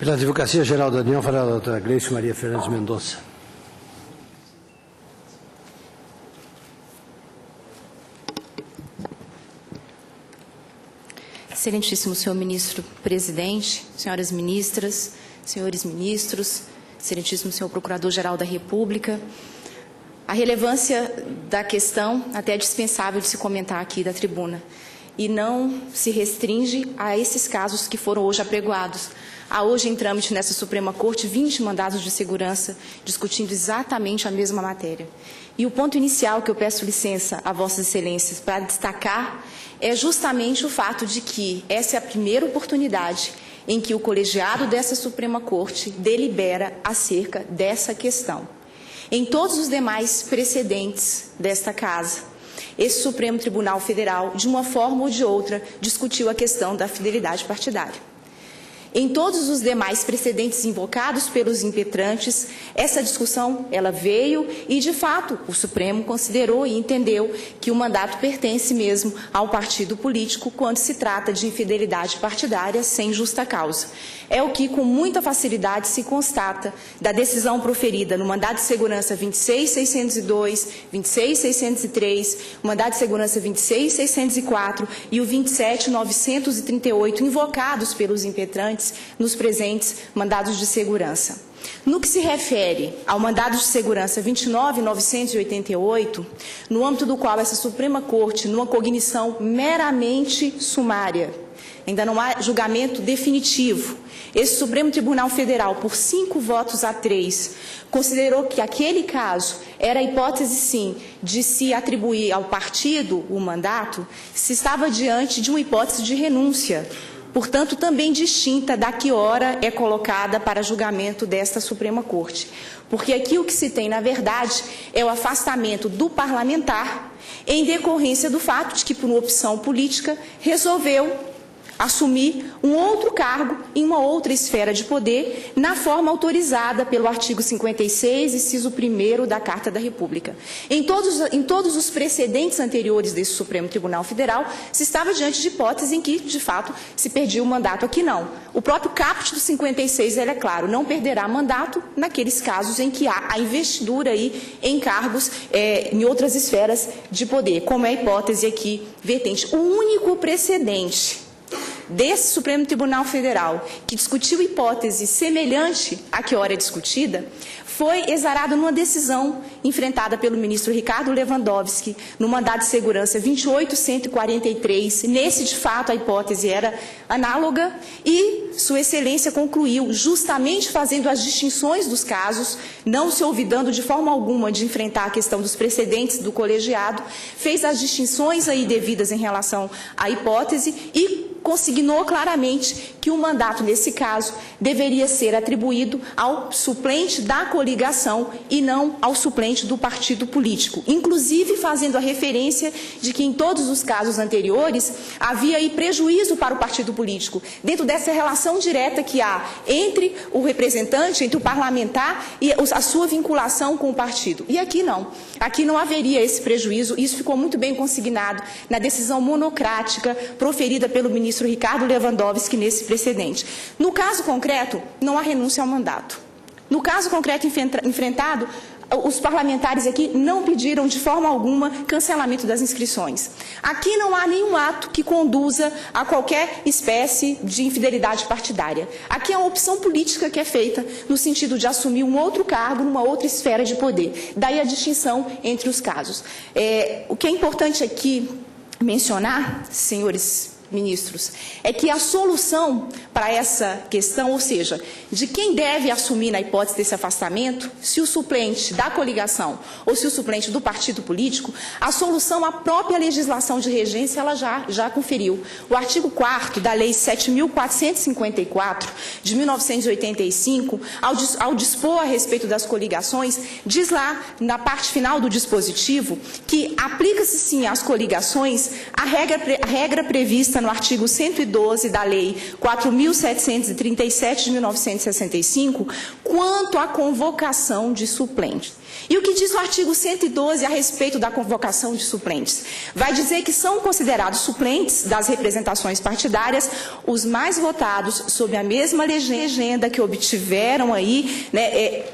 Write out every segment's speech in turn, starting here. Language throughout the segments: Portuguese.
Pela Advocacia Geral da União, fará a doutora Gleice Maria Fernandes Mendonça. Excelentíssimo senhor ministro-presidente, senhoras ministras, senhores ministros, excelentíssimo senhor procurador-geral da República, a relevância da questão até é dispensável de se comentar aqui da tribuna e não se restringe a esses casos que foram hoje apregoados. Há hoje em trâmite nessa Suprema Corte 20 mandados de segurança discutindo exatamente a mesma matéria. E o ponto inicial que eu peço licença a Vossas Excelências para destacar é justamente o fato de que essa é a primeira oportunidade em que o colegiado dessa Suprema Corte delibera acerca dessa questão. Em todos os demais precedentes desta Casa, esse Supremo Tribunal Federal, de uma forma ou de outra, discutiu a questão da fidelidade partidária. Em todos os demais precedentes invocados pelos impetrantes, essa discussão ela veio e, de fato, o Supremo considerou e entendeu que o mandato pertence mesmo ao partido político quando se trata de infidelidade partidária sem justa causa. É o que, com muita facilidade, se constata da decisão proferida no mandado de segurança 26.602, 26.603, o mandado de segurança 26.604 e o 27.938, invocados pelos impetrantes nos presentes mandados de segurança. No que se refere ao mandado de segurança 29.988, no âmbito do qual essa Suprema Corte, numa cognição meramente sumária, ainda não há julgamento definitivo, esse Supremo Tribunal Federal, por 5 votos a 3, considerou que aquele caso era a hipótese, sim, de se atribuir ao partido o mandato, se estava diante de uma hipótese de renúncia, portanto, também distinta da que ora é colocada para julgamento desta Suprema Corte. Porque aqui o que se tem, na verdade, é o afastamento do parlamentar em decorrência do fato de que, por uma opção política, resolveu assumir um outro cargo em uma outra esfera de poder, na forma autorizada pelo artigo 56, inciso 1º da Carta da República. Em todos os precedentes anteriores desse Supremo Tribunal Federal, se estava diante de hipótese em que, de fato, se perdia o mandato. Aqui não. O próprio caput do 56, ele é claro, não perderá mandato naqueles casos em que há a investidura aí em cargos em outras esferas de poder, como é a hipótese aqui vertente. O único precedente desse Supremo Tribunal Federal, que discutiu hipótese semelhante à que ora é discutida, foi exarado numa decisão enfrentada pelo ministro Ricardo Lewandowski, no mandado de segurança 28.143. Nesse, de fato, a hipótese era análoga e Sua Excelência concluiu, justamente fazendo as distinções dos casos, não se olvidando de forma alguma de enfrentar a questão dos precedentes do colegiado, fez as distinções aí devidas em relação à hipótese e consignou claramente que o mandato, nesse caso, deveria ser atribuído ao suplente da coligação e não ao suplente do partido político, inclusive fazendo a referência de que em todos os casos anteriores havia aí prejuízo para o partido político, dentro dessa relação direta que há entre o representante, entre o parlamentar e a sua vinculação com o partido. E aqui não. Aqui não haveria esse prejuízo, isso ficou muito bem consignado na decisão monocrática proferida pelo ministro Ricardo Lewandowski nesse precedente. No caso concreto, não há renúncia ao mandato. No caso concreto enfrentado, os parlamentares aqui não pediram de forma alguma cancelamento das inscrições. Aqui não há nenhum ato que conduza a qualquer espécie de infidelidade partidária. Aqui é uma opção política que é feita no sentido de assumir um outro cargo numa outra esfera de poder. Daí a distinção entre os casos. O que é importante aqui mencionar, senhores ministros, é que a solução para essa questão, ou seja, de quem deve assumir na hipótese desse afastamento, se o suplente da coligação ou se o suplente do partido político, a solução, a própria legislação de regência, ela já conferiu. O artigo 4º da Lei 7.454, de 1985, ao dispor a respeito das coligações, diz lá, na parte final do dispositivo, que aplica-se sim às coligações a regra prevista no artigo 112 da Lei 4.737 de 1965, quanto à convocação de suplentes. E o que diz o artigo 112 a respeito da convocação de suplentes? Vai dizer que são considerados suplentes das representações partidárias os mais votados sob a mesma legenda que obtiveram aí, né,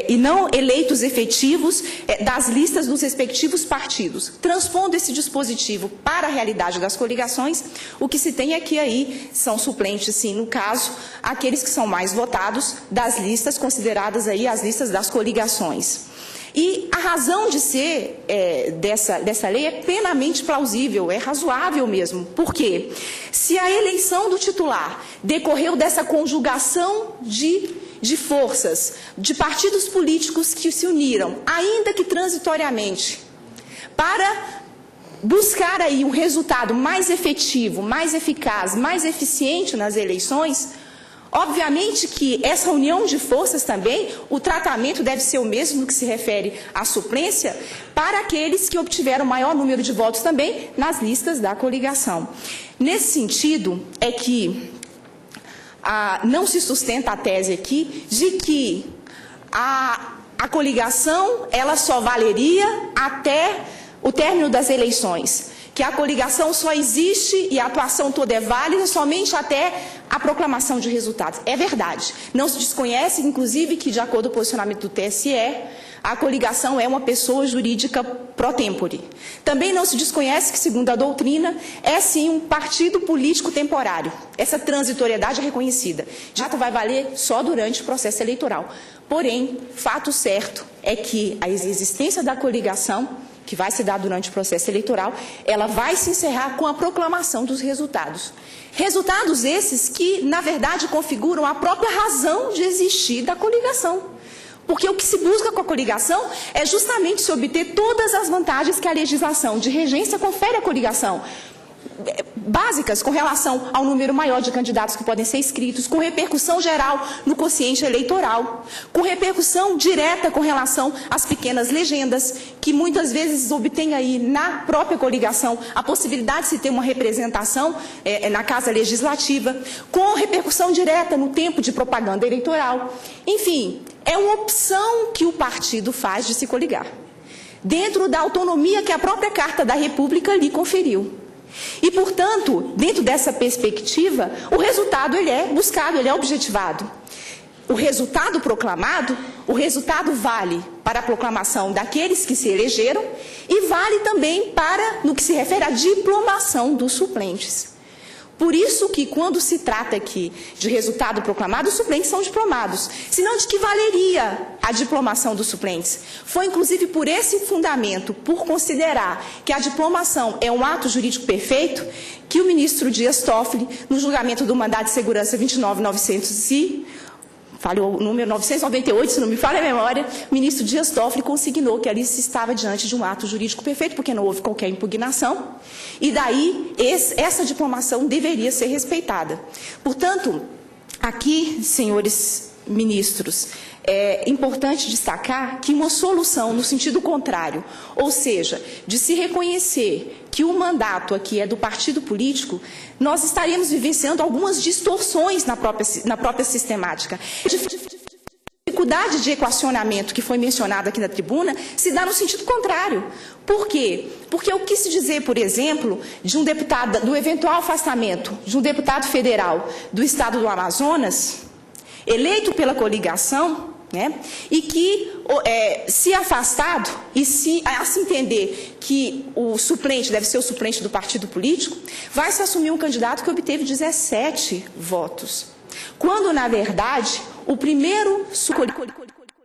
e não eleitos efetivos das listas dos respectivos partidos. Transpondo esse dispositivo para a realidade das coligações, o que se tem é que aí são suplentes, sim, no caso, aqueles que são mais votados das listas consideradas aí as listas das coligações. E a razão de ser dessa lei é plenamente plausível, é razoável mesmo. Por quê? Se a eleição do titular decorreu dessa conjugação de forças, de partidos políticos que se uniram, ainda que transitoriamente, para buscar aí um resultado mais efetivo, mais eficaz, mais eficiente nas eleições, obviamente que essa união de forças também, o tratamento deve ser o mesmo no que se refere à suplência para aqueles que obtiveram maior número de votos também nas listas da coligação. Nesse sentido, é que não se sustenta a tese aqui de que a coligação ela só valeria até o término das eleições, que a coligação só existe e a atuação toda é válida somente até a proclamação de resultados. É verdade. Não se desconhece, inclusive, que, de acordo com o posicionamento do TSE, a coligação é uma pessoa jurídica pro tempore. Também não se desconhece que, segundo a doutrina, é sim um partido político temporário. Essa transitoriedade é reconhecida. Já vai valer só durante o processo eleitoral. Porém, fato certo é que a existência da coligação, que vai se dar durante o processo eleitoral, ela vai se encerrar com a proclamação dos resultados. Resultados esses que, na verdade, configuram a própria razão de existir da coligação. Porque o que se busca com a coligação é justamente se obter todas as vantagens que a legislação de regência confere à coligação, básicas com relação ao número maior de candidatos que podem ser inscritos, com repercussão geral no quociente eleitoral, com repercussão direta com relação às pequenas legendas, que muitas vezes obtêm aí na própria coligação a possibilidade de se ter uma representação na Casa Legislativa, com repercussão direta no tempo de propaganda eleitoral. Enfim, é uma opção que o partido faz de se coligar, dentro da autonomia que a própria Carta da República lhe conferiu. E, portanto, dentro dessa perspectiva, o resultado ele é buscado, ele é objetivado. O resultado proclamado, o resultado vale para a proclamação daqueles que se elegeram e vale também para, no que se refere à diplomação dos suplentes. Por isso que, quando se trata aqui de resultado proclamado, os suplentes são diplomados. Senão, de que valeria a diplomação dos suplentes? Foi, inclusive, por esse fundamento, por considerar que a diplomação é um ato jurídico perfeito, que o ministro Dias Toffoli, no julgamento do mandado de segurança 29.900 falhou o número 998, se não me falha a memória, o ministro Dias Toffoli consignou que ali se estava diante de um ato jurídico perfeito, porque não houve qualquer impugnação, e daí essa diplomação deveria ser respeitada. Portanto, aqui, senhores ministros, é importante destacar que uma solução no sentido contrário, ou seja, de se reconhecer que o mandato aqui é do partido político, nós estaríamos vivenciando algumas distorções na própria sistemática. A dificuldade de equacionamento que foi mencionada aqui na tribuna se dá no sentido contrário. Por quê? Porque o que se dizer, por exemplo, de um deputado, do eventual afastamento de um deputado federal do estado do Amazonas, eleito pela coligação, né, e que, se afastado, e se entender que o suplente deve ser o suplente do partido político, vai se assumir um candidato que obteve 17 votos. Quando, na verdade, o primeiro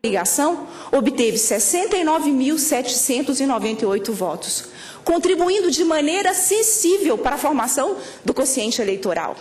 coligação obteve 69.798 votos, contribuindo de maneira sensível para a formação do quociente eleitoral.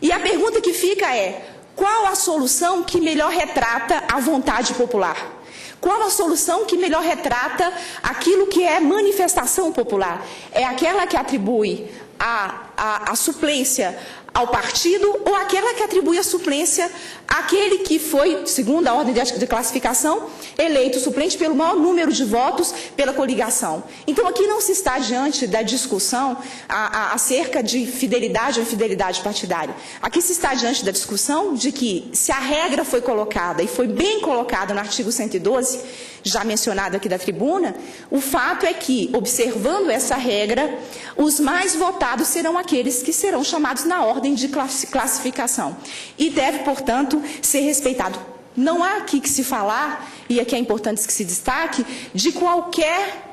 E a pergunta que fica é: qual a solução que melhor retrata a vontade popular? Qual a solução que melhor retrata aquilo que é manifestação popular? É aquela que atribui a suplência ao partido ou aquela que atribui a suplência àquele que foi, segundo a ordem de classificação, eleito suplente pelo maior número de votos pela coligação. Então, aqui não se está diante da discussão acerca de fidelidade ou infidelidade partidária. Aqui se está diante da discussão de que, se a regra foi colocada, e foi bem colocada no artigo 112, já mencionado aqui da tribuna, o fato é que, observando essa regra, os mais votados serão aqueles que serão chamados na ordem de classificação. E deve, portanto, ser respeitado. Não há aqui que se falar, e aqui é importante que se destaque, de qualquer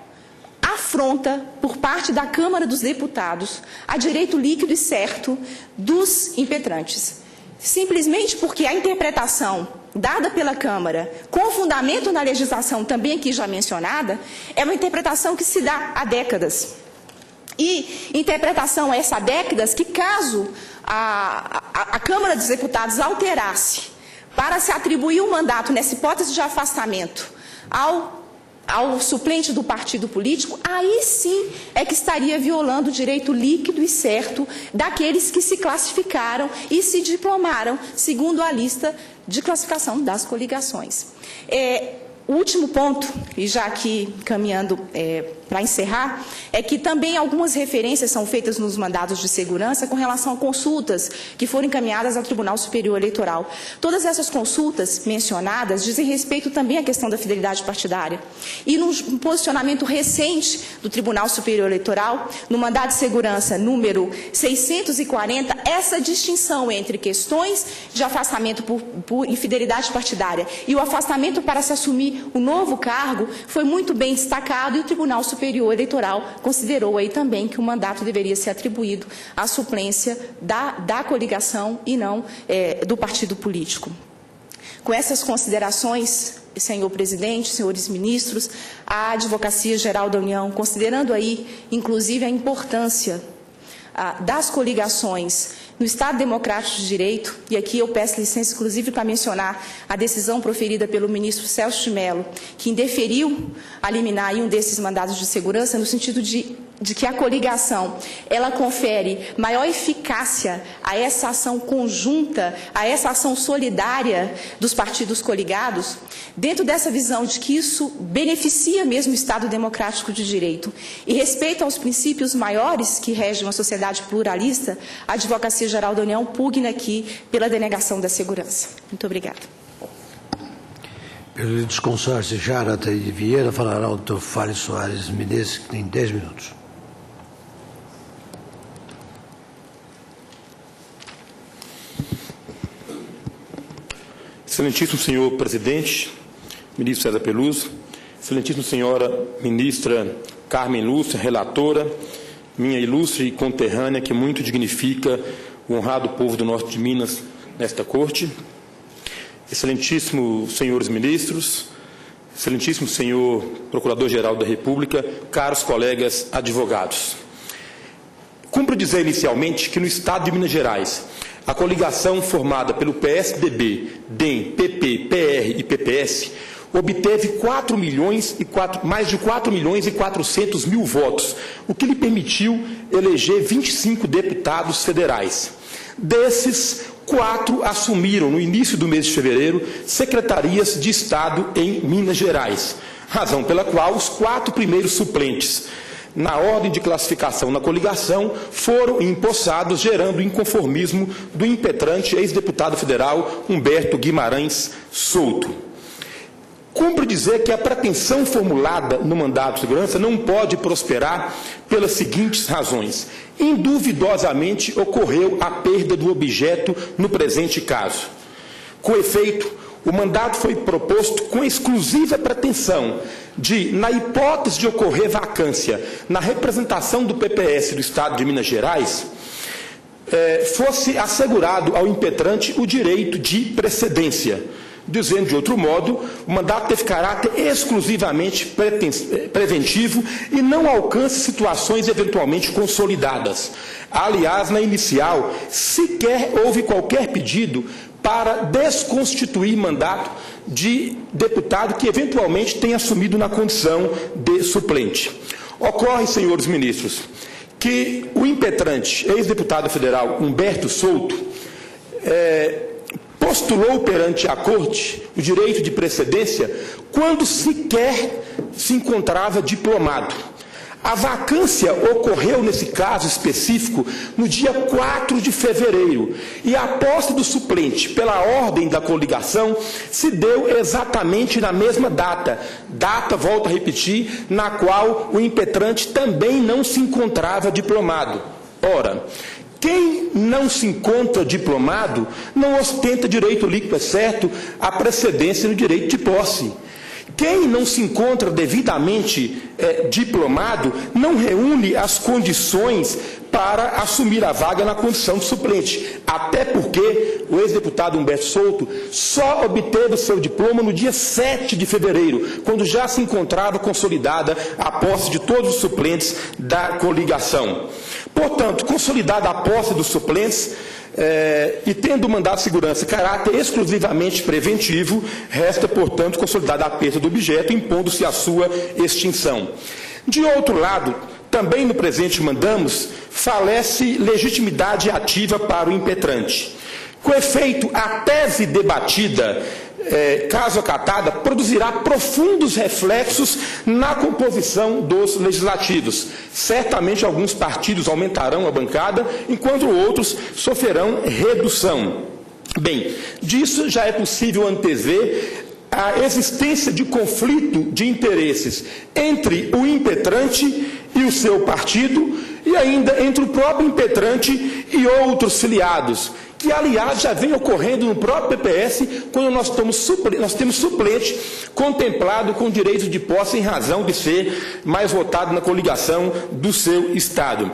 afronta por parte da Câmara dos Deputados a direito líquido e certo dos impetrantes. Simplesmente porque a interpretação dada pela Câmara, com fundamento na legislação também aqui já mencionada, é uma interpretação que se dá há décadas. E interpretação essa há décadas que, caso a Câmara dos Deputados alterasse para se atribuir um mandato nessa hipótese de afastamento ao suplente do partido político, aí sim é que estaria violando o direito líquido e certo daqueles que se classificaram e se diplomaram segundo a lista de classificação das coligações. O último ponto, e já aqui caminhando para encerrar, é que também algumas referências são feitas nos mandados de segurança com relação a consultas que foram encaminhadas ao Tribunal Superior Eleitoral. Todas essas consultas mencionadas dizem respeito também à questão da fidelidade partidária. E num posicionamento recente do Tribunal Superior Eleitoral, no mandado de segurança número 640, essa distinção entre questões de afastamento por infidelidade partidária e o afastamento para se assumir o novo cargo foi muito bem destacado, e o Tribunal Superior Eleitoral considerou aí também que o mandato deveria ser atribuído à suplência da coligação e não do partido político. Com essas considerações, senhor presidente, senhores ministros, a Advocacia Geral da União, considerando aí, inclusive, a importância das coligações no Estado Democrático de Direito, e aqui eu peço licença, inclusive, para mencionar a decisão proferida pelo ministro Celso de Mello, que indeferiu a liminar em um desses mandados de segurança, no sentido de que a coligação, ela confere maior eficácia a essa ação conjunta, a essa ação solidária dos partidos coligados, dentro dessa visão de que isso beneficia mesmo o Estado Democrático de Direito e respeita aos princípios maiores que regem uma sociedade pluralista, a Advocacia Geral da União pugna aqui pela denegação da segurança. Muito obrigada. Pelo desconsórcio Jarata e Vieira, falará o Dr. Fábio Soares Menezes, que tem 10 minutos. Excelentíssimo senhor presidente, ministro César Peluso, excelentíssima senhora ministra Carmen Lúcia, relatora, minha ilustre conterrânea, que muito dignifica o honrado povo do norte de Minas nesta corte, excelentíssimos senhores ministros, excelentíssimo senhor procurador-geral da República, caros colegas advogados. Cumpre dizer inicialmente que no estado de Minas Gerais, a coligação formada pelo PSDB, DEM, PP, PR e PPS obteve mais de 4 milhões e 400 mil votos, o que lhe permitiu eleger 25 deputados federais. Desses, 4 assumiram, no início do mês de fevereiro, secretarias de Estado em Minas Gerais, razão pela qual os 4 primeiros suplentes na ordem de classificação na coligação foram empossados, gerando inconformismo do impetrante ex-deputado federal Humberto Guimarães Souto. Cumpre dizer que a pretensão formulada no mandato de segurança não pode prosperar pelas seguintes razões. Induvidosamente ocorreu a perda do objeto no presente caso. Com efeito, o mandato foi proposto com exclusiva pretensão de, na hipótese de ocorrer vacância na representação do PPS do Estado de Minas Gerais, fosse assegurado ao impetrante o direito de precedência. Dizendo de outro modo, o mandato teve caráter exclusivamente preventivo e não alcança situações eventualmente consolidadas. Aliás, na inicial, sequer houve qualquer pedido para desconstituir mandato de deputado que eventualmente tenha assumido na condição de suplente. Ocorre, senhores ministros, que o impetrante, ex-deputado federal Humberto Souto, postulou perante a Corte o direito de precedência quando sequer se encontrava diplomado. A vacância ocorreu, nesse caso específico, no dia 4 de fevereiro, e a posse do suplente, pela ordem da coligação, se deu exatamente na mesma data, volto a repetir, na qual o impetrante também não se encontrava diplomado. Ora, quem não se encontra diplomado não ostenta direito líquido, é certo, a precedência no direito de posse. Quem não se encontra devidamente diplomado não reúne as condições para assumir a vaga na condição de suplente, até porque o ex-deputado Humberto Souto só obteve seu diploma no dia 7 de fevereiro, quando já se encontrava consolidada a posse de todos os suplentes da coligação. Portanto, consolidada a posse dos suplentes, e tendo o mandato de segurança caráter exclusivamente preventivo, resta, portanto, consolidada a perda do objeto, impondo-se a sua extinção. De outro lado, também no presente mandamos, falece legitimidade ativa para o impetrante. Com efeito, a tese debatida, caso acatada, produzirá profundos reflexos na composição dos legislativos. Certamente alguns partidos aumentarão a bancada, enquanto outros sofrerão redução. Bem, disso já é possível antever a existência de conflito de interesses entre o impetrante e o seu partido, e ainda entre o próprio impetrante e outros filiados, que, aliás, já vem ocorrendo no próprio PPS, quando nós temos suplente contemplado com direito de posse em razão de ser mais votado na coligação do seu Estado.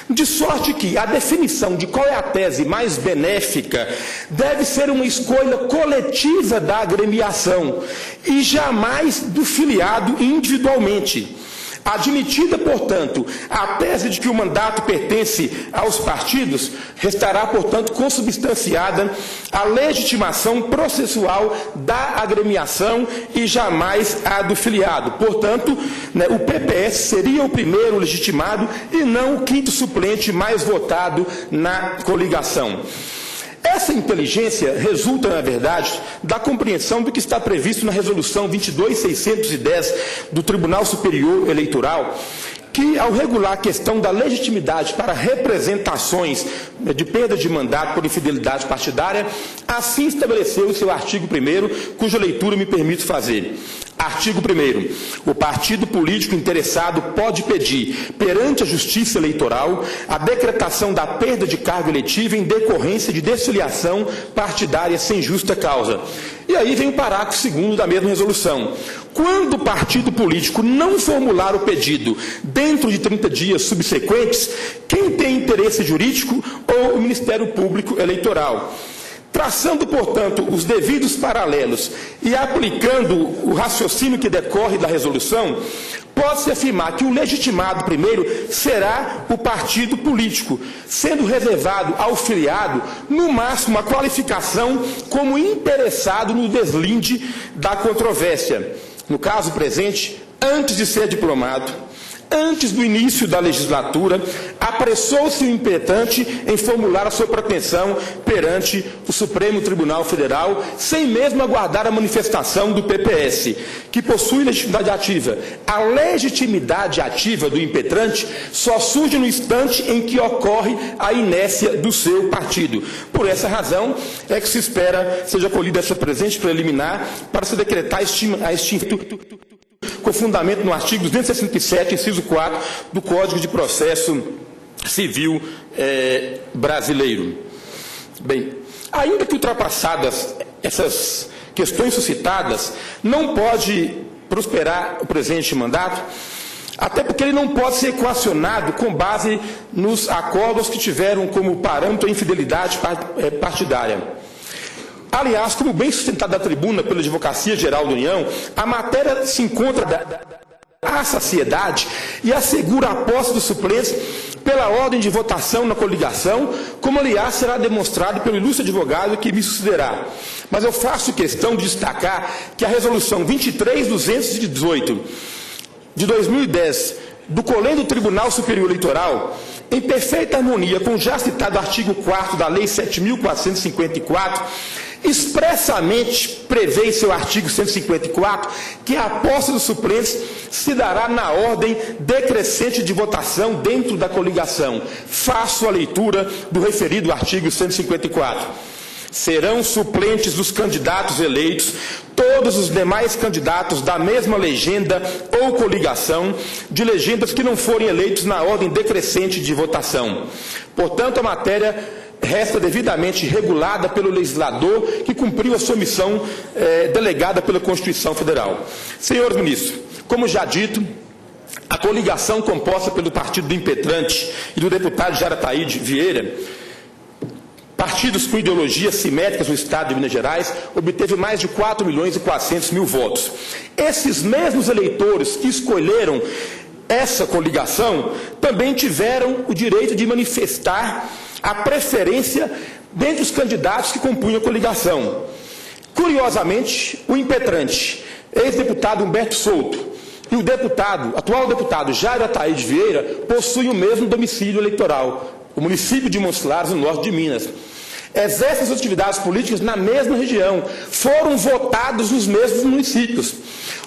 De sorte que a definição de qual é a tese mais benéfica deve ser uma escolha coletiva da agremiação e jamais do filiado individualmente. Admitida, portanto, a tese de que o mandato pertence aos partidos, restará, portanto, consubstanciada a legitimação processual da agremiação e jamais a do filiado. Portanto, o PPS seria o primeiro legitimado e não o quinto suplente mais votado na coligação. Essa inteligência resulta, na verdade, da compreensão do que está previsto na Resolução 22.610 do Tribunal Superior Eleitoral, que, ao regular a questão da legitimidade para representações de perda de mandato por infidelidade partidária, assim estabeleceu o seu artigo 1º, cuja leitura me permito fazer. Artigo 1º. O partido político interessado pode pedir, perante a Justiça Eleitoral, a decretação da perda de cargo eletivo em decorrência de desfiliação partidária sem justa causa. E aí vem o parágrafo 2º da mesma resolução. Quando o partido político não formular o pedido dentro de 30 dias subsequentes, quem tem interesse jurídico ou o Ministério Público Eleitoral. Traçando, portanto, os devidos paralelos e aplicando o raciocínio que decorre da resolução, pode-se afirmar que o legitimado primeiro será o partido político, sendo reservado ao filiado, no máximo, a qualificação como interessado no deslinde da controvérsia. No caso presente, antes de ser diplomado, antes do início da legislatura, apressou-se o impetrante em formular a sua pretensão perante o Supremo Tribunal Federal, sem mesmo aguardar a manifestação do PPS, que possui legitimidade ativa. A legitimidade ativa do impetrante só surge no instante em que ocorre a inércia do seu partido. Por essa razão é que se espera seja acolhida essa presente preliminar para se decretar a extinção com fundamento no artigo 267, inciso 4, do Código de Processo Civil brasileiro. Bem, ainda que ultrapassadas essas questões suscitadas, não pode prosperar o presente mandato, até porque ele não pode ser equacionado com base nos acordos que tiveram como parâmetro a infidelidade partidária. Aliás, como bem sustentado da tribuna pela Advocacia Geral da União, a matéria se encontra à saciedade e assegura a posse dos suplentes pela ordem de votação na coligação, como, aliás, será demonstrado pelo ilustre advogado que me sucederá. Mas eu faço questão de destacar que a Resolução 23.218 de 2010, do Colégio do Tribunal Superior Eleitoral, em perfeita harmonia com o já citado artigo 4º da Lei 7.454, expressamente prevê em seu artigo 154 que a posse dos suplentes se dará na ordem decrescente de votação dentro da coligação. Faço a leitura do referido artigo 154. Serão suplentes dos candidatos eleitos todos os demais candidatos da mesma legenda ou coligação de legendas que não forem eleitos na ordem decrescente de votação. Portanto, a matéria resta devidamente regulada pelo legislador que cumpriu a sua missão delegada pela Constituição Federal. Senhores ministros, como já dito, a coligação composta pelo partido do impetrante e do deputado Jara Ataíde Vieira, partidos com ideologias simétricas no Estado de Minas Gerais, obteve mais de 4.400.000 votos. Esses mesmos eleitores que escolheram essa coligação também tiveram o direito de manifestar a preferência dentre os candidatos que compunham a coligação. Curiosamente, o impetrante, ex-deputado Humberto Souto, e o atual deputado Jairo Ataíde Vieira possuem o mesmo domicílio eleitoral, o município de Montes Claros, no norte de Minas. Exercem suas atividades políticas na mesma região, foram votados nos mesmos municípios.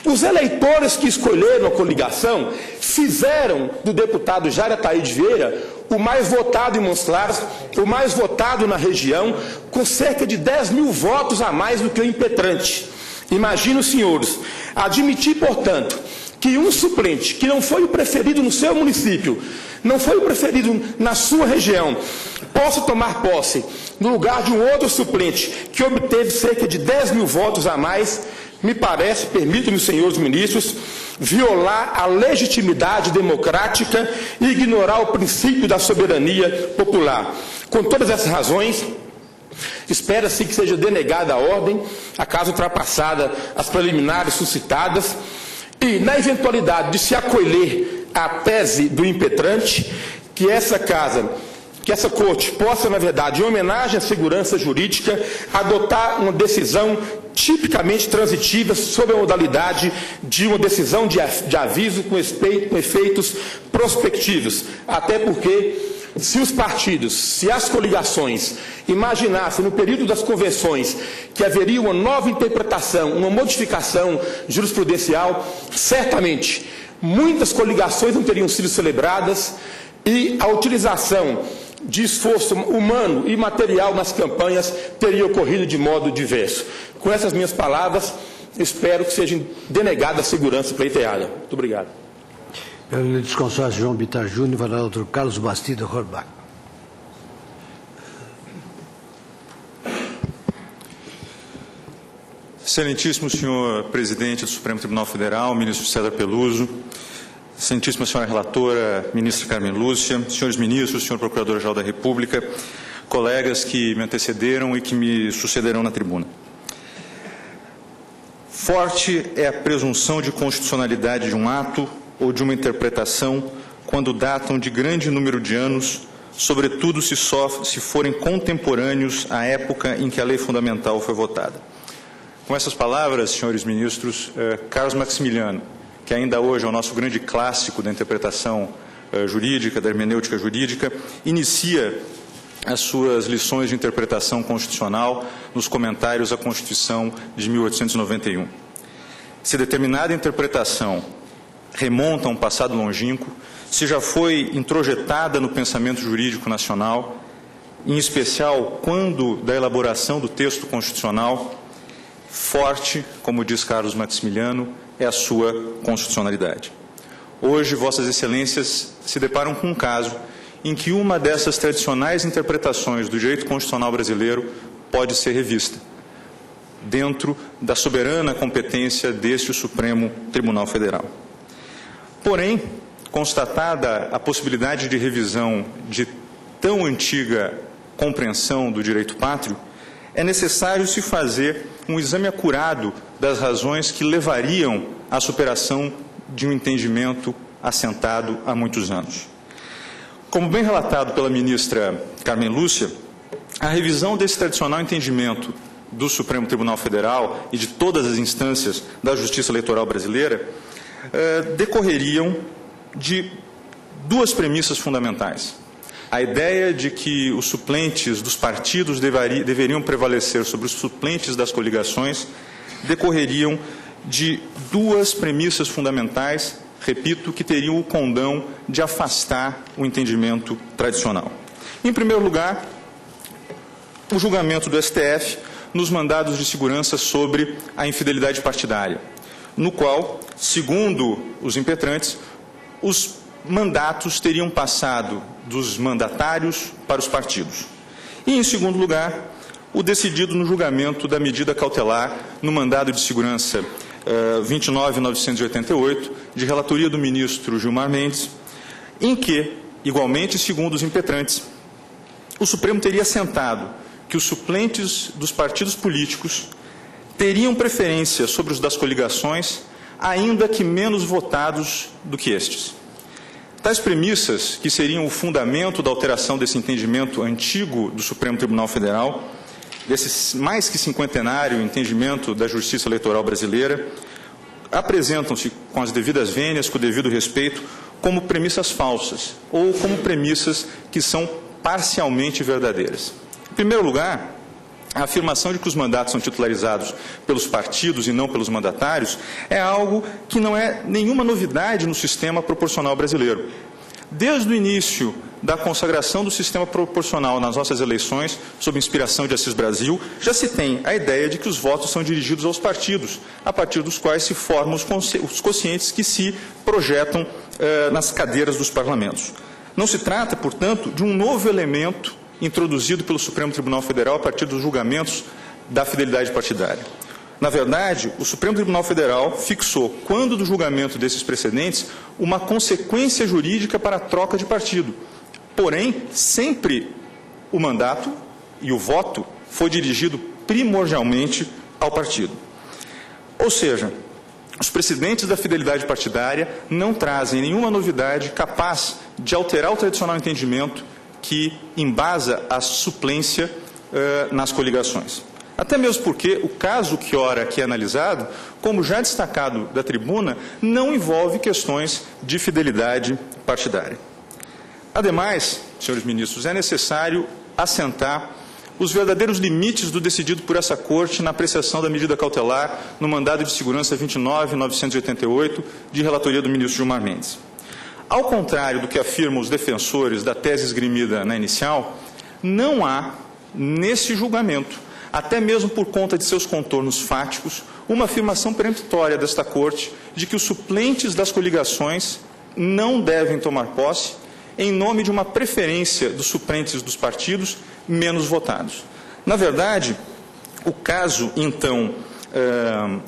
Os eleitores que escolheram a coligação fizeram do deputado Jairo Ataíde Vieira o mais votado em Montes Claros, o mais votado na região, com cerca de 10.000 votos a mais do que o impetrante. Imaginem os senhores, admitir, portanto, que um suplente que não foi o preferido no seu município, não foi o preferido na sua região, possa tomar posse no lugar de um outro suplente que obteve cerca de 10.000 votos a mais, me parece, permitam-me, senhores ministros, violar a legitimidade democrática e ignorar o princípio da soberania popular. Com todas essas razões, espera-se que seja denegada a ordem, acaso ultrapassada as preliminares suscitadas, e, na eventualidade de se acolher à tese do impetrante, que essa corte possa, na verdade, em homenagem à segurança jurídica, adotar uma decisão tipicamente transitiva sobre a modalidade de uma decisão de aviso com efeitos prospectivos. Até porque, se os partidos, se as coligações imaginassem no período das convenções que haveria uma nova interpretação, uma modificação jurisprudencial, certamente muitas coligações não teriam sido celebradas e a utilização de esforço humano e material nas campanhas teria ocorrido de modo diverso. Com essas minhas palavras, espero que seja denegada a segurança pleiteada. Muito obrigado. Pelo líder dos consórcios João Bittar Júnior, vai o Dr. Carlos Bastida Horbach. Excelentíssimo senhor presidente do Supremo Tribunal Federal, ministro César Peluso, excelentíssima senhora relatora, ministra Carmen Lúcia, senhores ministros, senhor procurador-geral da República, colegas que me antecederam e que me sucederão na tribuna. Forte é a presunção de constitucionalidade de um ato ou de uma interpretação quando datam de grande número de anos, sobretudo se forem contemporâneos à época em que a lei fundamental foi votada. Com essas palavras, senhores ministros, Carlos Maximiliano, que ainda hoje é o nosso grande clássico da interpretação jurídica, da hermenêutica jurídica, inicia as suas lições de interpretação constitucional nos comentários à Constituição de 1891. Se determinada interpretação remonta a um passado longínquo, se já foi introjetada no pensamento jurídico nacional, em especial quando da elaboração do texto constitucional, forte, como diz Carlos Maximiliano, é a sua constitucionalidade. Hoje, Vossas Excelências se deparam com um caso em que uma dessas tradicionais interpretações do direito constitucional brasileiro pode ser revista, dentro da soberana competência deste Supremo Tribunal Federal. Porém, constatada a possibilidade de revisão de tão antiga compreensão do direito pátrio, é necessário se fazer um exame acurado das razões que levariam à superação de um entendimento assentado há muitos anos. Como bem relatado pela ministra Carmen Lúcia, a revisão desse tradicional entendimento do Supremo Tribunal Federal e de todas as instâncias da Justiça Eleitoral brasileira decorreriam de duas premissas fundamentais. A ideia de que os suplentes dos partidos deveriam prevalecer sobre os suplentes das coligações decorreriam de duas premissas fundamentais, repito, que teriam o condão de afastar o entendimento tradicional. Em primeiro lugar, o julgamento do STF nos mandados de segurança sobre a infidelidade partidária, no qual, segundo os impetrantes, os mandatos teriam passado dos mandatários para os partidos. E, em segundo lugar, o decidido no julgamento da medida cautelar no mandado de segurança 29.988, de relatoria do ministro Gilmar Mendes, em que, igualmente, segundo os impetrantes, o Supremo teria assentado que os suplentes dos partidos políticos teriam preferência sobre os das coligações, ainda que menos votados do que estes. Tais premissas, que seriam o fundamento da alteração desse entendimento antigo do Supremo Tribunal Federal, desse mais que cinquentenário entendimento da justiça eleitoral brasileira, apresentam-se com as devidas vênias, com o devido respeito, como premissas falsas, ou como premissas que são parcialmente verdadeiras. Em primeiro lugar, a afirmação de que os mandatos são titularizados pelos partidos e não pelos mandatários é algo que não é nenhuma novidade no sistema proporcional brasileiro. Desde o início da consagração do sistema proporcional nas nossas eleições, sob inspiração de Assis Brasil, já se tem a ideia de que os votos são dirigidos aos partidos, a partir dos quais se formam os quocientes que se projetam nas cadeiras dos parlamentos. Não se trata, portanto, de um novo elemento introduzido pelo Supremo Tribunal Federal a partir dos julgamentos da fidelidade partidária. Na verdade, o Supremo Tribunal Federal fixou, quando do julgamento desses precedentes, uma consequência jurídica para a troca de partido. Porém, sempre o mandato e o voto foi dirigido primordialmente ao partido. Ou seja, os precedentes da fidelidade partidária não trazem nenhuma novidade capaz de alterar o tradicional entendimento que embasa a suplência nas coligações. Até mesmo porque o caso que ora aqui é analisado, como já destacado da tribuna, não envolve questões de fidelidade partidária. Ademais, senhores ministros, é necessário assentar os verdadeiros limites do decidido por essa Corte na apreciação da medida cautelar no mandado de segurança 29.988, de relatoria do ministro Gilmar Mendes. Ao contrário do que afirmam os defensores da tese esgrimida na inicial, não há, nesse julgamento, até mesmo por conta de seus contornos fáticos, uma afirmação peremptória desta Corte de que os suplentes das coligações não devem tomar posse em nome de uma preferência dos suplentes dos partidos menos votados. Na verdade, o caso, então,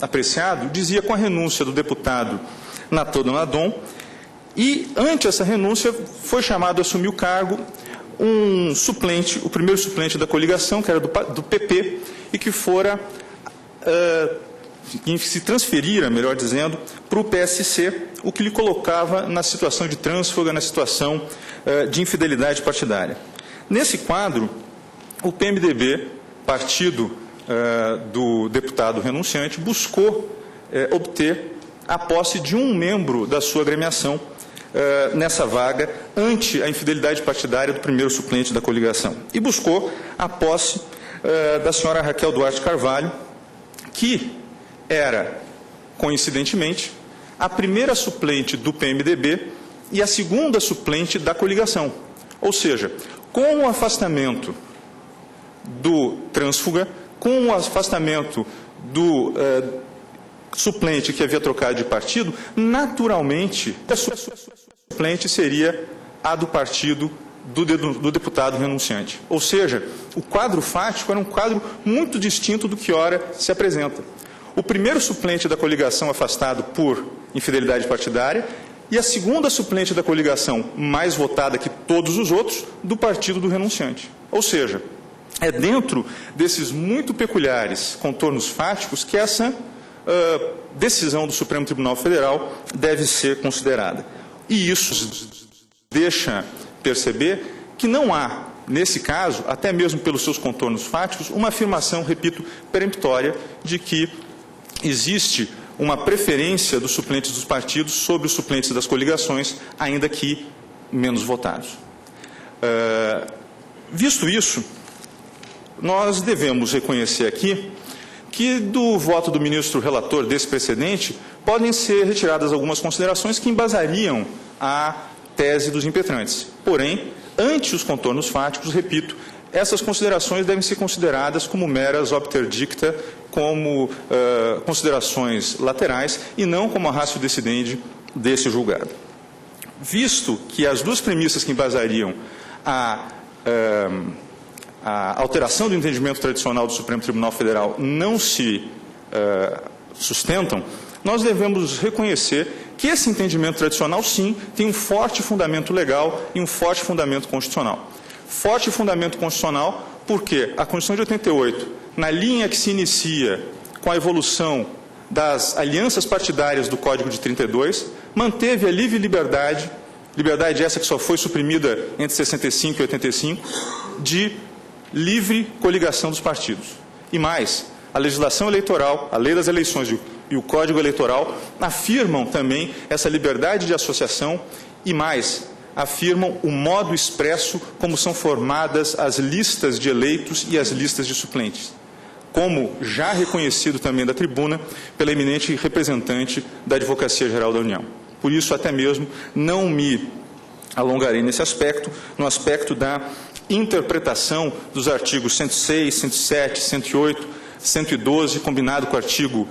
apreciado, dizia com a renúncia do deputado Nathan Donadon, e, ante essa renúncia, foi chamado a assumir o cargo um suplente, o primeiro suplente da coligação, que era do PP, e que se transferira, melhor dizendo, para o PSC, o que lhe colocava na situação de trânsfuga, na situação de infidelidade partidária. Nesse quadro, o PMDB, partido do deputado renunciante, buscou obter a posse de um membro da sua agremiação nessa vaga, ante a infidelidade partidária do primeiro suplente da coligação. E buscou a posse da senhora Raquel Duarte Carvalho, que era, coincidentemente, a primeira suplente do PMDB e a segunda suplente da coligação. Ou seja, com o afastamento do trânsfuga, com o afastamento do suplente que havia trocado de partido, naturalmente, a suplente seria a do partido do deputado renunciante. Ou seja, o quadro fático era um quadro muito distinto do que ora se apresenta. O primeiro suplente da coligação afastado por infidelidade partidária e a segunda suplente da coligação, mais votada que todos os outros, do partido do renunciante. Ou seja, é dentro desses muito peculiares contornos fáticos que essa decisão do Supremo Tribunal Federal deve ser considerada. E isso deixa perceber que não há, nesse caso, até mesmo pelos seus contornos fáticos, uma afirmação, repito, peremptória de que existe uma preferência dos suplentes dos partidos sobre os suplentes das coligações, ainda que menos votados. Visto isso, nós devemos reconhecer aqui que do voto do ministro relator desse precedente podem ser retiradas algumas considerações que embasariam a tese dos impetrantes. Porém, ante os contornos fáticos, repito, essas considerações devem ser consideradas como meras obter dicta, como considerações laterais e não como a ratio decidendi desse julgado. Visto que as duas premissas que embasariam a alteração do entendimento tradicional do Supremo Tribunal Federal não se sustentam, nós devemos reconhecer que esse entendimento tradicional, sim, tem um forte fundamento legal e um forte fundamento constitucional. Forte fundamento constitucional porque a Constituição de 88, na linha que se inicia com a evolução das alianças partidárias do Código de 32, manteve a livre liberdade, liberdade essa que só foi suprimida entre 65 e 85, de livre coligação dos partidos. E mais, a legislação eleitoral, a lei das eleições e o Código Eleitoral afirmam também essa liberdade de associação e mais, afirmam o modo expresso como são formadas as listas de eleitos e as listas de suplentes, como já reconhecido também da tribuna pela eminente representante da Advocacia Geral da União. Por isso, até mesmo, não me alongarei nesse aspecto, no aspecto da interpretação dos artigos 106, 107, 108, 112, combinado com o artigo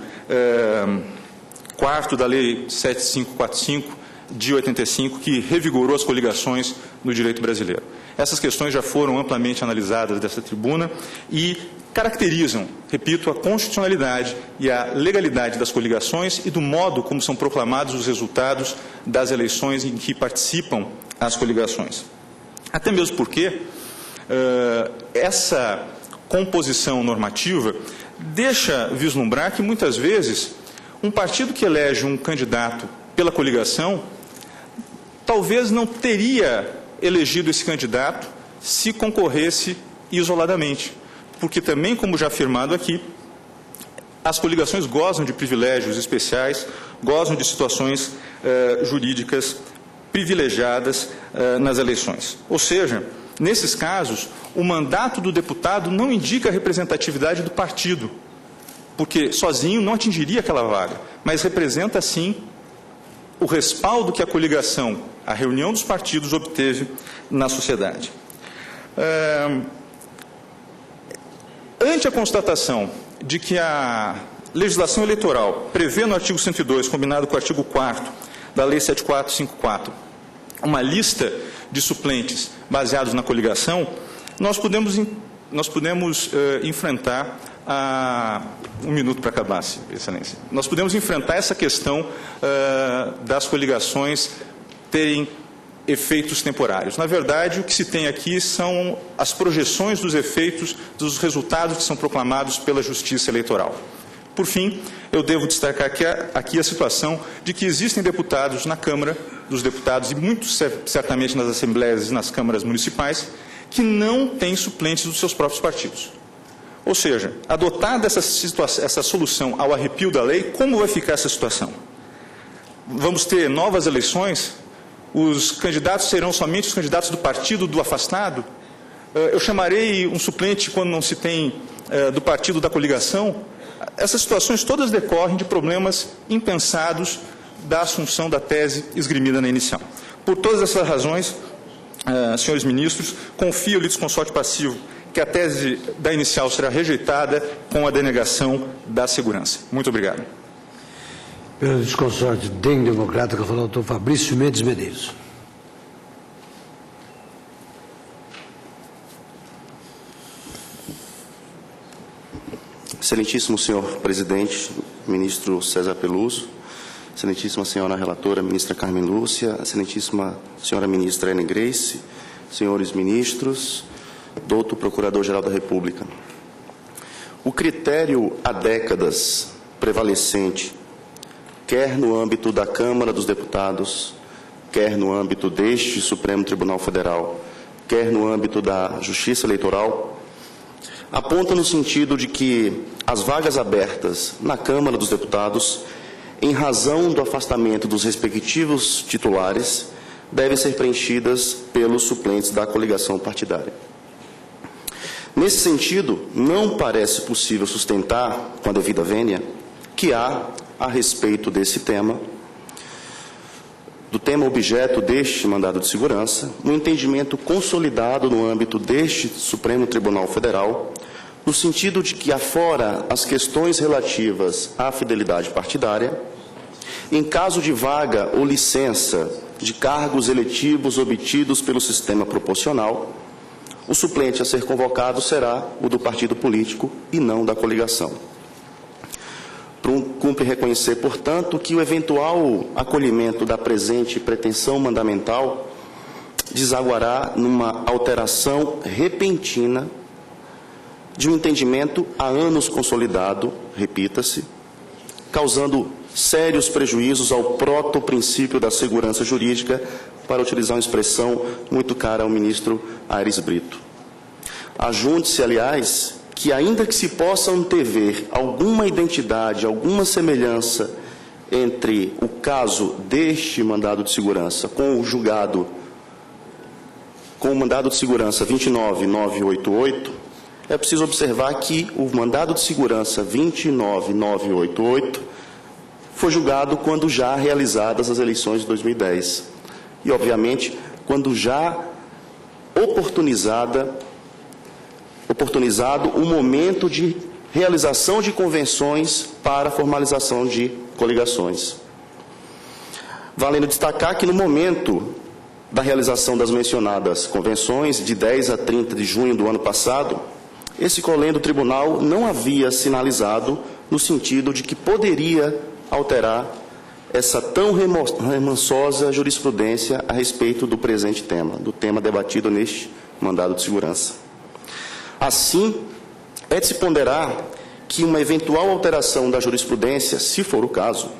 4º da Lei 7545, de 85, que revigorou as coligações no direito brasileiro. Essas questões já foram amplamente analisadas dessa tribuna e caracterizam, repito, a constitucionalidade e a legalidade das coligações e do modo como são proclamados os resultados das eleições em que participam as coligações. Até mesmo porque essa composição normativa deixa vislumbrar que, muitas vezes, um partido que elege um candidato pela coligação talvez não teria elegido esse candidato se concorresse isoladamente, porque também, como já afirmado aqui, as coligações gozam de privilégios especiais, gozam de situações jurídicas privilegiadas nas eleições. Ou seja, nesses casos, o mandato do deputado não indica a representatividade do partido, porque sozinho não atingiria aquela vaga, mas representa, sim, o respaldo que a coligação, a reunião dos partidos, obteve na sociedade. Ante a constatação de que a legislação eleitoral prevê no artigo 102, combinado com o artigo 4º da Lei 7454, uma lista de suplentes baseados na coligação, nós podemos enfrentar um minuto para acabar, Excelência. Nós podemos enfrentar essa questão das coligações terem efeitos temporários. Na verdade, o que se tem aqui são as projeções dos efeitos dos resultados que são proclamados pela Justiça Eleitoral. Por fim, eu devo destacar aqui a situação de que existem deputados na Câmara dos Deputados e muitos certamente nas assembleias e nas câmaras municipais que não têm suplentes dos seus próprios partidos. Ou seja, adotada essa solução ao arrepio da lei, como vai ficar essa situação? Vamos ter novas eleições? Os candidatos serão somente os candidatos do partido do afastado? Eu chamarei um suplente quando não se tem do partido da coligação? Essas situações todas decorrem de problemas impensados da assunção da tese esgrimida na inicial. Por todas essas razões, senhores ministros, confio ao litisconsorte passivo que a tese da inicial será rejeitada com a denegação da segurança. Muito obrigado. Pelo litisconsorte DEM Democrata, que falou o doutor Fabrício Mendes Medeiros. Excelentíssimo senhor presidente, ministro César Peluso, excelentíssima senhora relatora, ministra Carmen Lúcia, excelentíssima senhora ministra Ene Grace, senhores ministros, doutor Procurador-Geral da República. O critério há décadas prevalecente, quer no âmbito da Câmara dos Deputados, quer no âmbito deste Supremo Tribunal Federal, quer no âmbito da Justiça Eleitoral, aponta no sentido de que as vagas abertas na Câmara dos Deputados, em razão do afastamento dos respectivos titulares, devem ser preenchidas pelos suplentes da coligação partidária. Nesse sentido, não parece possível sustentar, com a devida vênia, que há, a respeito desse tema, do tema objeto deste mandado de segurança, um entendimento consolidado no âmbito deste Supremo Tribunal Federal, no sentido de que, afora as questões relativas à fidelidade partidária, em caso de vaga ou licença de cargos eletivos obtidos pelo sistema proporcional, o suplente a ser convocado será o do partido político e não da coligação. Cumpre reconhecer, portanto, que o eventual acolhimento da presente pretensão mandamental desaguará numa alteração repentina de um entendimento há anos consolidado, repita-se, causando sérios prejuízos ao proto-princípio da segurança jurídica, para utilizar uma expressão muito cara ao ministro Aires Brito. Ajunte-se, aliás, que ainda que se possa antever alguma identidade, alguma semelhança entre o caso deste mandado de segurança com o julgado, com o mandado de segurança 29988, é preciso observar que o mandado de segurança 29988 foi julgado quando já realizadas as eleições de 2010. E, obviamente, quando já oportunizado o momento de realização de convenções para a formalização de coligações. Valendo destacar que, no momento da realização das mencionadas convenções, de 10 a 30 de junho do ano passado, esse colém do tribunal não havia sinalizado no sentido de que poderia alterar essa tão remansosa jurisprudência a respeito do presente tema, do tema debatido neste mandado de segurança. Assim, é de se ponderar que uma eventual alteração da jurisprudência, se for o caso,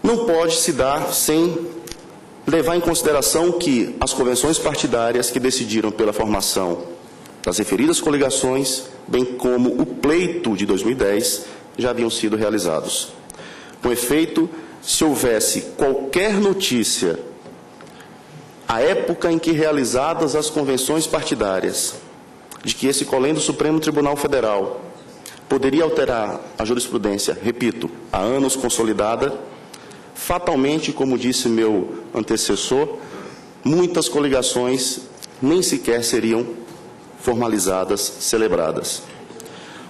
não pode se dar sem levar em consideração que as convenções partidárias que decidiram pela formação das referidas coligações, bem como o pleito de 2010, já haviam sido realizados. Com efeito, se houvesse qualquer notícia, à época em que realizadas as convenções partidárias, de que esse colém do Supremo Tribunal Federal poderia alterar a jurisprudência, repito, há anos consolidada, fatalmente, como disse meu antecessor, muitas coligações nem sequer seriam formalizadas, celebradas.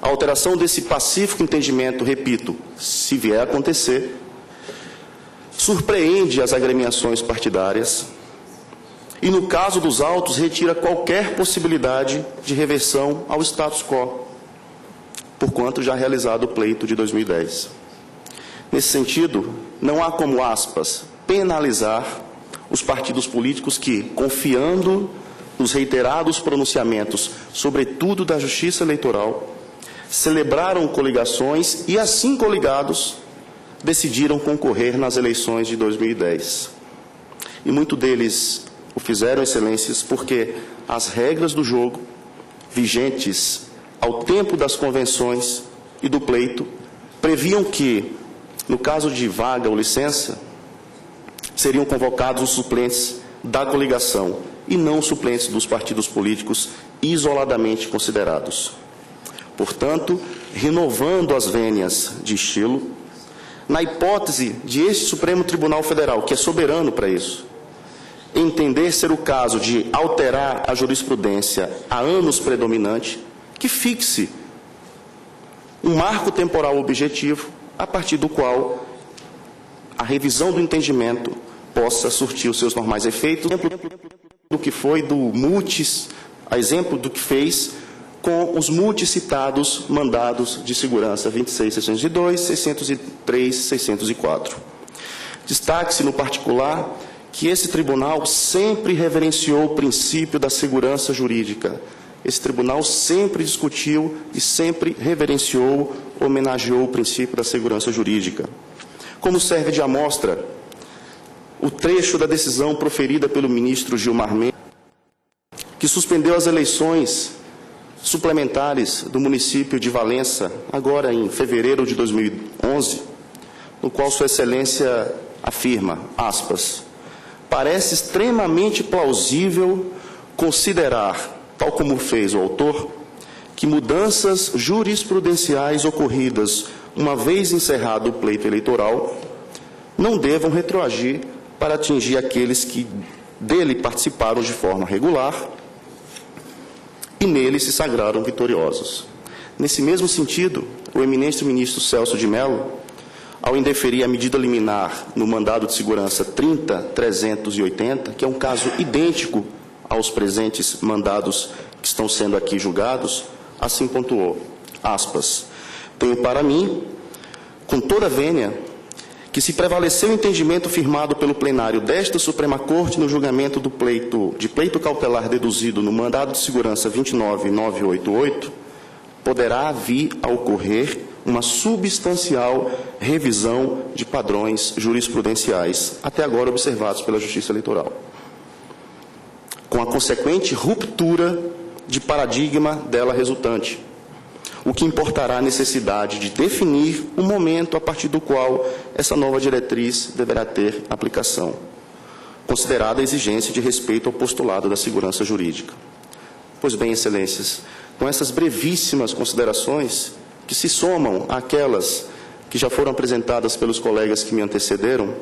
A alteração desse pacífico entendimento, repito, se vier a acontecer, surpreende as agremiações partidárias e, no caso dos autos, retira qualquer possibilidade de reversão ao status quo, porquanto já realizado o pleito de 2010. Nesse sentido, não há como, aspas, penalizar os partidos políticos que, confiando nos reiterados pronunciamentos, sobretudo da Justiça Eleitoral, celebraram coligações e, assim coligados, decidiram concorrer nas eleições de 2010. E muitos deles o fizeram, excelências, porque as regras do jogo, vigentes ao tempo das convenções e do pleito, previam que, no caso de vaga ou licença, seriam convocados os suplentes da coligação e não os suplentes dos partidos políticos isoladamente considerados. Portanto, renovando as vênias de estilo, na hipótese de este Supremo Tribunal Federal, que é soberano para isso, entender ser o caso de alterar a jurisprudência há anos predominante, que fixe um marco temporal objetivo a partir do qual a revisão do entendimento possa surtir os seus normais efeitos, do que foi do multis, a exemplo do que fez com os multicitados mandados de segurança 26.602, 603, 604. Destaque-se, no particular, que esse tribunal sempre reverenciou o princípio da segurança jurídica. Esse tribunal sempre discutiu e sempre reverenciou, homenageou o princípio da segurança jurídica. Como serve de amostra o trecho da decisão proferida pelo ministro Gilmar Mendes, que suspendeu as eleições suplementares do município de Valença, agora em fevereiro de 2011, no qual Sua Excelência afirma, aspas, parece extremamente plausível considerar, tal como fez o autor, que mudanças jurisprudenciais ocorridas uma vez encerrado o pleito eleitoral não devam retroagir para atingir aqueles que dele participaram de forma regular e nele se sagraram vitoriosos. Nesse mesmo sentido, o eminente ministro Celso de Mello, ao indeferir a medida liminar no mandado de segurança 30.380, que é um caso idêntico aos presentes mandados que estão sendo aqui julgados, assim pontuou, aspas, tenho para mim, com toda a vênia, que se prevalecer o entendimento firmado pelo plenário desta Suprema Corte no julgamento do pleito cautelar deduzido no mandado de segurança 29.988, poderá vir a ocorrer uma substancial revisão de padrões jurisprudenciais até agora observados pela Justiça Eleitoral, com a consequente ruptura de paradigma dela resultante, o que importará a necessidade de definir o momento a partir do qual essa nova diretriz deverá ter aplicação, considerada a exigência de respeito ao postulado da segurança jurídica. Pois bem, excelências, com essas brevíssimas considerações, que se somam àquelas que já foram apresentadas pelos colegas que me antecederam,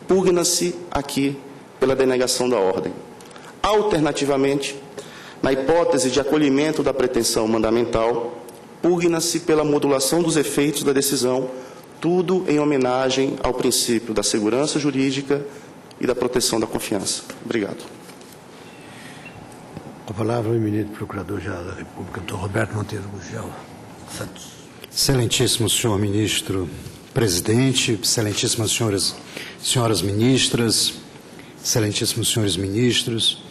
pugna-se aqui pela denegação da ordem. Alternativamente, na hipótese de acolhimento da pretensão mandamental, pugna-se pela modulação dos efeitos da decisão, tudo em homenagem ao princípio da segurança jurídica e da proteção da confiança. Obrigado. A palavra ao eminente Procurador-Geral da República, Dr. Roberto Monteiro Gurgel Santos. Excelentíssimo senhor ministro presidente, excelentíssimas senhoras ministras, excelentíssimos senhores ministros,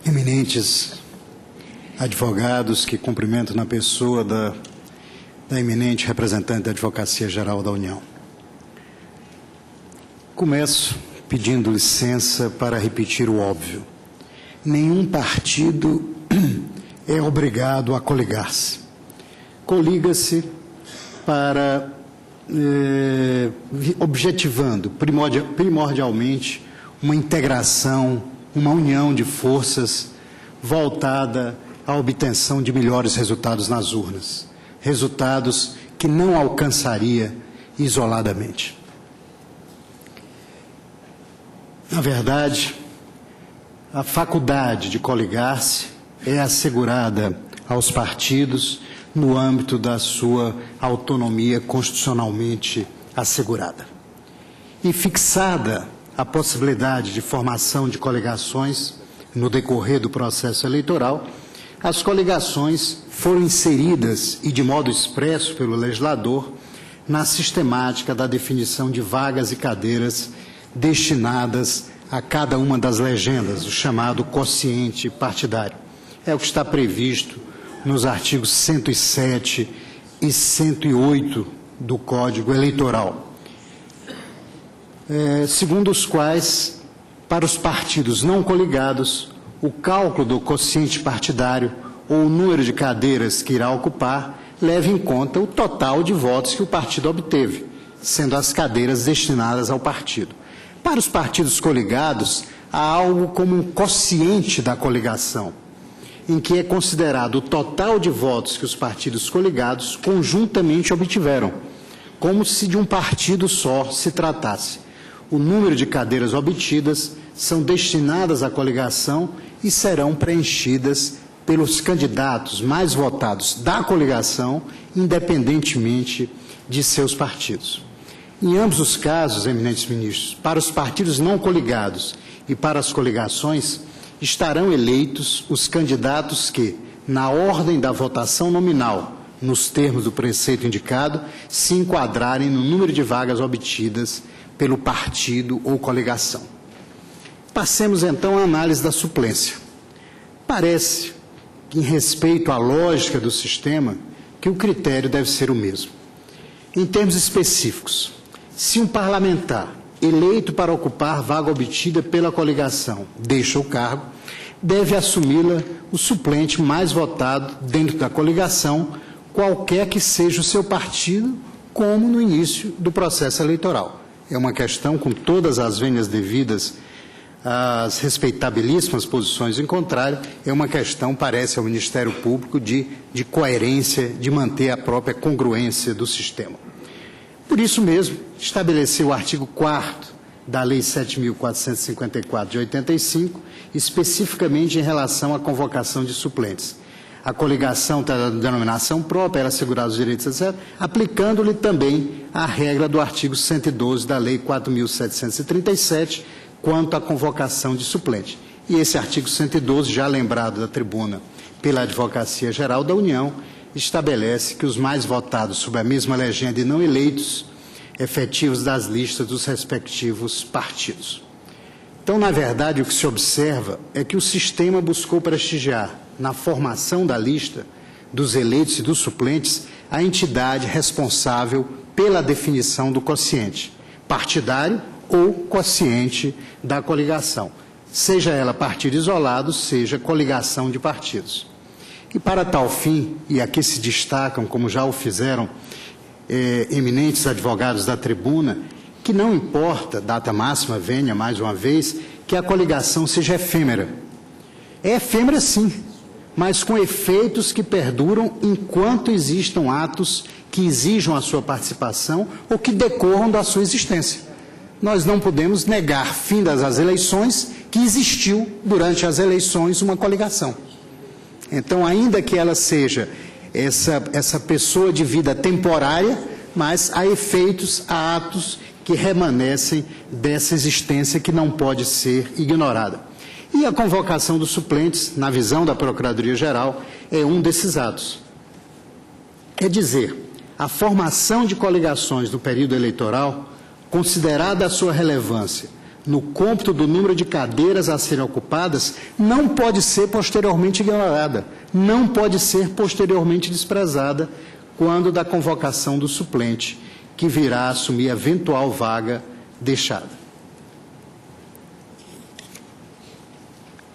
eminentes advogados que cumprimento na pessoa da eminente representante da Advocacia Geral da União. Começo pedindo licença para repetir o óbvio. Nenhum partido é obrigado a coligar-se. Coliga-se para, objetivando primordialmente uma integração, uma união de forças voltada à obtenção de melhores resultados nas urnas, resultados que não alcançaria isoladamente. Na verdade, a faculdade de coligar-se é assegurada aos partidos no âmbito da sua autonomia constitucionalmente assegurada. E fixada a possibilidade de formação de coligações no decorrer do processo eleitoral, as coligações foram inseridas e de modo expresso pelo legislador na sistemática da definição de vagas e cadeiras destinadas a cada uma das legendas, o chamado quociente partidário. É o que está previsto nos artigos 107 e 108 do Código Eleitoral, segundo os quais, para os partidos não coligados, o cálculo do quociente partidário ou o número de cadeiras que irá ocupar leva em conta o total de votos que o partido obteve, sendo as cadeiras destinadas ao partido. Para os partidos coligados, há algo como um quociente da coligação, em que é considerado o total de votos que os partidos coligados conjuntamente obtiveram, como se de um partido só se tratasse. O número de cadeiras obtidas são destinadas à coligação e serão preenchidas pelos candidatos mais votados da coligação, independentemente de seus partidos. Em ambos os casos, eminentes ministros, para os partidos não coligados e para as coligações, estarão eleitos os candidatos que, na ordem da votação nominal, nos termos do preceito indicado, se enquadrarem no número de vagas obtidas pelo partido ou coligação. Passemos, então, à análise da suplência. Parece que, em respeito à lógica do sistema, que o critério deve ser o mesmo. Em termos específicos, se um parlamentar eleito para ocupar vaga obtida pela coligação deixa o cargo, deve assumi-la o suplente mais votado dentro da coligação, qualquer que seja o seu partido, como no início do processo eleitoral. é uma questão com todas as vênias devidas às respeitabilíssimas posições em contrário, é uma questão, parece ao Ministério Público, de coerência, de manter a própria congruência do sistema. Por isso mesmo, estabeleceu o artigo 4º da Lei 7.454 de 85, especificamente em relação à convocação de suplentes. A coligação terá denominação própria, era assegurado os direitos, etc., aplicando-lhe também a regra do artigo 112 da Lei 4.737, quanto à convocação de suplente. E esse artigo 112, já lembrado da tribuna pela Advocacia Geral da União, estabelece que os mais votados sob a mesma legenda e não eleitos efetivos das listas dos respectivos partidos. Então, na verdade, o que se observa é que o sistema buscou prestigiar, na formação da lista dos eleitos e dos suplentes, a entidade responsável pela definição do quociente partidário ou quociente da coligação, seja ela partido isolado, seja coligação de partidos. E para tal fim, e aqui se destacam, como já o fizeram eminentes advogados da tribuna, que não importa, data máxima venha mais uma vez, que a coligação seja efêmera. É efêmera sim, mas com efeitos que perduram enquanto existam atos que exijam a sua participação ou que decorram da sua existência. Nós não podemos negar, findas as eleições, que existiu durante as eleições uma coligação. Então, ainda que ela seja essa pessoa de vida temporária, mas há efeitos, há atos que remanescem dessa existência que não pode ser ignorada. E a convocação dos suplentes, na visão da Procuradoria-Geral, é um desses atos. É dizer, a formação de coligações no período eleitoral, considerada a sua relevância no cômputo do número de cadeiras a serem ocupadas, não pode ser posteriormente ignorada, não pode ser posteriormente desprezada quando da convocação do suplente, que virá assumir a eventual vaga deixada.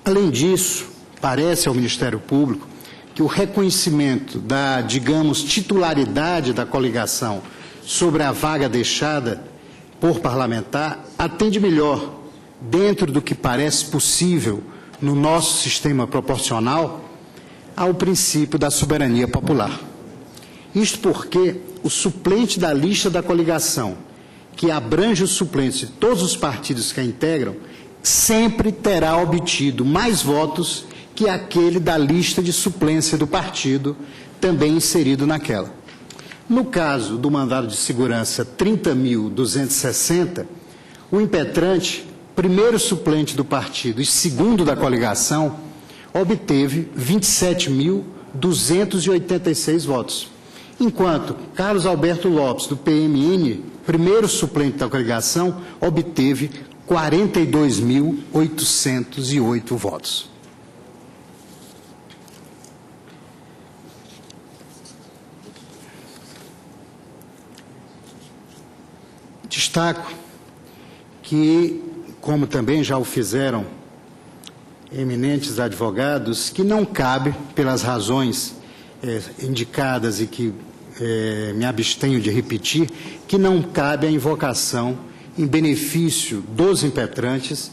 Além disso, parece ao Ministério Público que o reconhecimento da, digamos, titularidade da coligação sobre a vaga deixada por parlamentar atende melhor, dentro do que parece possível no nosso sistema proporcional, ao princípio da soberania popular. Isto porque o suplente da lista da coligação, que abrange os suplentes de todos os partidos que a integram, sempre terá obtido mais votos que aquele da lista de suplência do partido, também inserido naquela. No caso do mandado de segurança 30.260, o impetrante, primeiro suplente do partido e segundo da coligação, obteve 27.286 votos, enquanto Carlos Alberto Lopes, do PMN, primeiro suplente da coligação, obteve 42.808 votos. Destaco que, como também já o fizeram eminentes advogados, que não cabe, pelas razões indicadas e que me abstenho de repetir, que não cabe a invocação em benefício dos impetrantes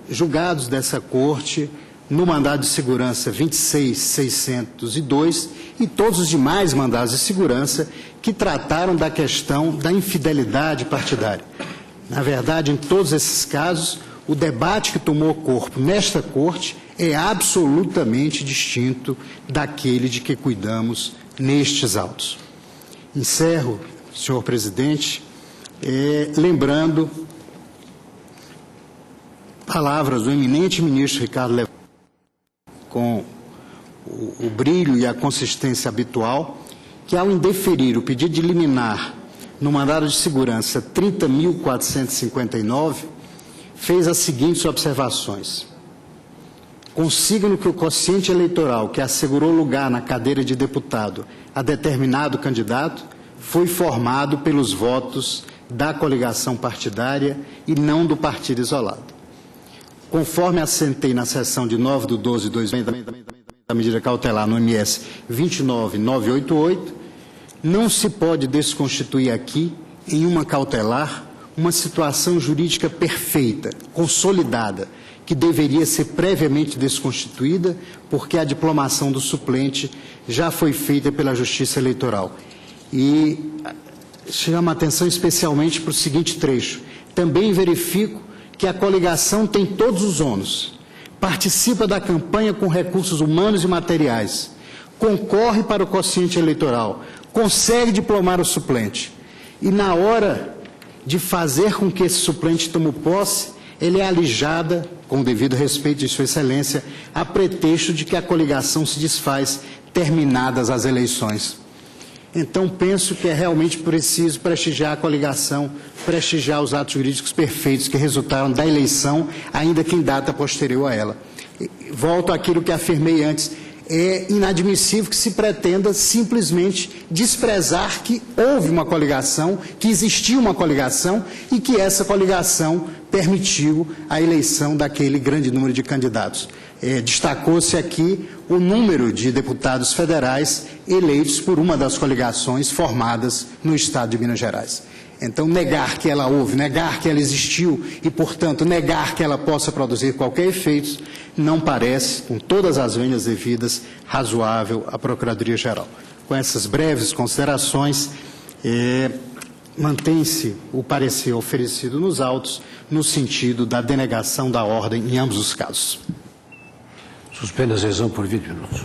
julgados dessa Corte no mandado de segurança 26.602 e todos os demais mandados de segurança que trataram da questão da infidelidade partidária. Na verdade, em todos esses casos, o debate que tomou corpo nesta Corte é absolutamente distinto daquele de que cuidamos nestes autos. Encerro, senhor presidente, lembrando palavras do eminente ministro Ricardo Lewandowski, com o brilho e a consistência habitual, que ao indeferir o pedido de liminar no mandado de segurança 30.459, fez as seguintes observações. Consigno que o quociente eleitoral que assegurou lugar na cadeira de deputado a determinado candidato foi formado pelos votos da coligação partidária e não do partido isolado. Conforme assentei na sessão de 9/12/2020 da medida cautelar no MS 29988, não se pode desconstituir aqui em uma cautelar uma situação jurídica perfeita, consolidada, que deveria ser previamente desconstituída, porque a diplomação do suplente já foi feita pela Justiça Eleitoral. E chama a atenção especialmente para o seguinte trecho. Também verifico que a coligação tem todos os ônus, participa da campanha com recursos humanos e materiais, concorre para o quociente eleitoral, consegue diplomar o suplente. E na hora de fazer com que esse suplente tome posse, ele é alijada, com o devido respeito de Sua Excelência, a pretexto de que a coligação se desfaz terminadas as eleições. Então, penso que é realmente preciso prestigiar a coligação, prestigiar os atos jurídicos perfeitos que resultaram da eleição, ainda que em data posterior a ela. Volto àquilo que afirmei antes. É inadmissível que se pretenda simplesmente desprezar que houve uma coligação, que existiu uma coligação e que essa coligação permitiu a eleição daquele grande número de candidatos. Destacou-se aqui o número de deputados federais eleitos por uma das coligações formadas no Estado de Minas Gerais. Então, negar que ela houve, negar que ela existiu e, portanto, negar que ela possa produzir qualquer efeito, não parece, com todas as vênias devidas, razoável à Procuradoria-Geral. Com essas breves considerações, mantém-se o parecer oferecido nos autos no sentido da denegação da ordem em ambos os casos. Suspenda a sessão por 20 minutos.